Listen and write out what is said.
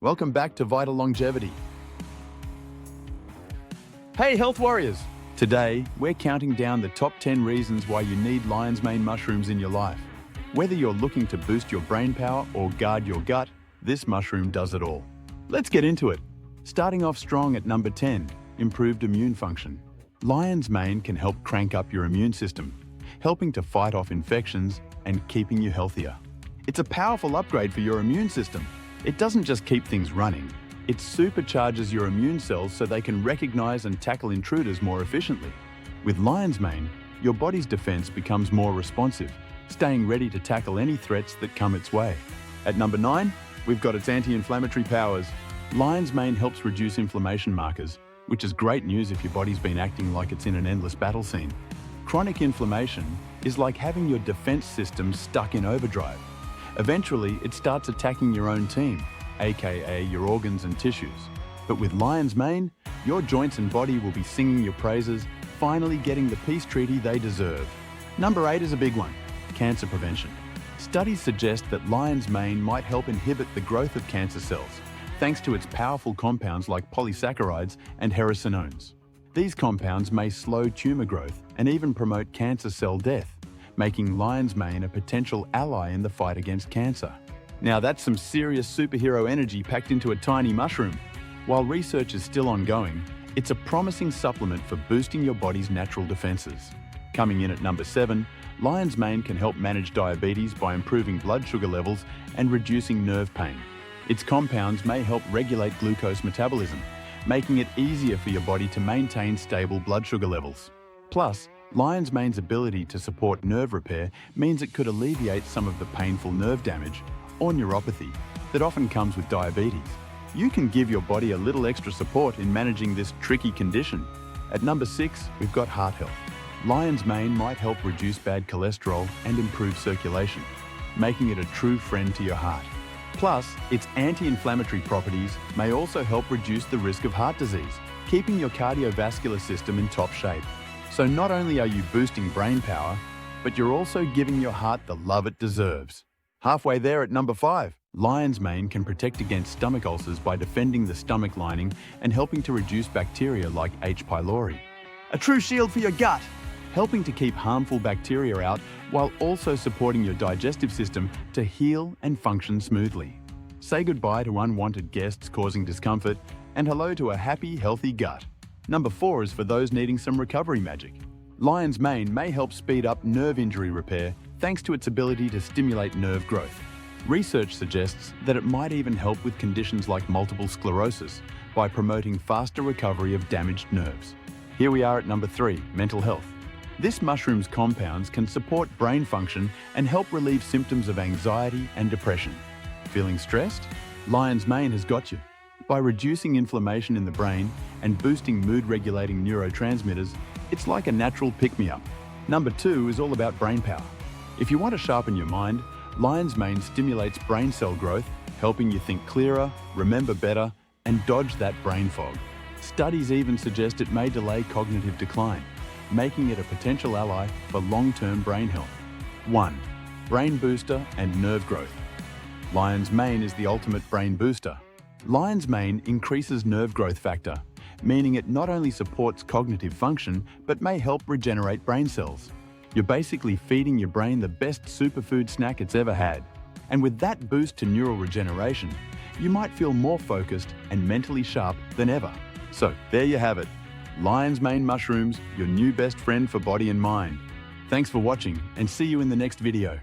Welcome back to Vital Longevity. Hey Health Warriors! Today, we're counting down the top 10 reasons why you need lion's mane mushrooms in your life. Whether you're looking to boost your brain power or guard your gut, this mushroom does it all. Let's get into it. Starting off strong at number 10, improved immune function. Lion's mane can help crank up your immune system, helping to fight off infections and keeping you healthier. It's a powerful upgrade for your immune system. It doesn't just keep things running, it supercharges your immune cells so they can recognize and tackle intruders more efficiently. With lion's mane, your body's defense becomes more responsive, staying ready to tackle any threats that come its way. At number 9, we've got its anti-inflammatory powers. Lion's mane helps reduce inflammation markers, which is great news if your body's been acting like it's in an endless battle scene. Chronic inflammation is like having your defense system stuck in overdrive. Eventually, it starts attacking your own team, aka your organs and tissues. But with lion's mane, your joints and body will be singing your praises, finally getting the peace treaty they deserve. Number 8 is a big one, cancer prevention. Studies suggest that lion's mane might help inhibit the growth of cancer cells, thanks to its powerful compounds like polysaccharides and hericenones. These compounds may slow tumor growth and even promote cancer cell death, making lion's mane a potential ally in the fight against cancer. Now that's some serious superhero energy packed into a tiny mushroom. While research is still ongoing, it's a promising supplement for boosting your body's natural defenses. Coming in at number 7, lion's mane can help manage diabetes by improving blood sugar levels and reducing nerve pain. Its compounds may help regulate glucose metabolism, making it easier for your body to maintain stable blood sugar levels. Plus, lion's mane's ability to support nerve repair means it could alleviate some of the painful nerve damage or neuropathy that often comes with diabetes. You can give your body a little extra support in managing this tricky condition. At number 6, we've got heart health. Lion's mane might help reduce bad cholesterol and improve circulation, making it a true friend to your heart. Plus, its anti-inflammatory properties may also help reduce the risk of heart disease, keeping your cardiovascular system in top shape. So not only are you boosting brain power, but you're also giving your heart the love it deserves. Halfway there at number 5, lion's mane can protect against stomach ulcers by defending the stomach lining and helping to reduce bacteria like H. pylori. A true shield for your gut, helping to keep harmful bacteria out while also supporting your digestive system to heal and function smoothly. Say goodbye to unwanted guests causing discomfort and hello to a happy, healthy gut. Number 4 is for those needing some recovery magic. Lion's mane may help speed up nerve injury repair thanks to its ability to stimulate nerve growth. Research suggests that it might even help with conditions like multiple sclerosis by promoting faster recovery of damaged nerves. Here we are at number 3, mental health. This mushroom's compounds can support brain function and help relieve symptoms of anxiety and depression. Feeling stressed? Lion's mane has got you. By reducing inflammation in the brain and boosting mood-regulating neurotransmitters, it's like a natural pick-me-up. Number 2 is all about brain power. If you want to sharpen your mind, lion's mane stimulates brain cell growth, helping you think clearer, remember better, and dodge that brain fog. Studies even suggest it may delay cognitive decline, making it a potential ally for long-term brain health. 1. Brain booster and nerve growth. Lion's mane is the ultimate brain booster. Lion's mane increases nerve growth factor, meaning it not only supports cognitive function, but may help regenerate brain cells. You're basically feeding your brain the best superfood snack it's ever had. And with that boost to neural regeneration, you might feel more focused and mentally sharp than ever. So there you have it. Lion's mane mushrooms, your new best friend for body and mind. Thanks for watching and see you in the next video.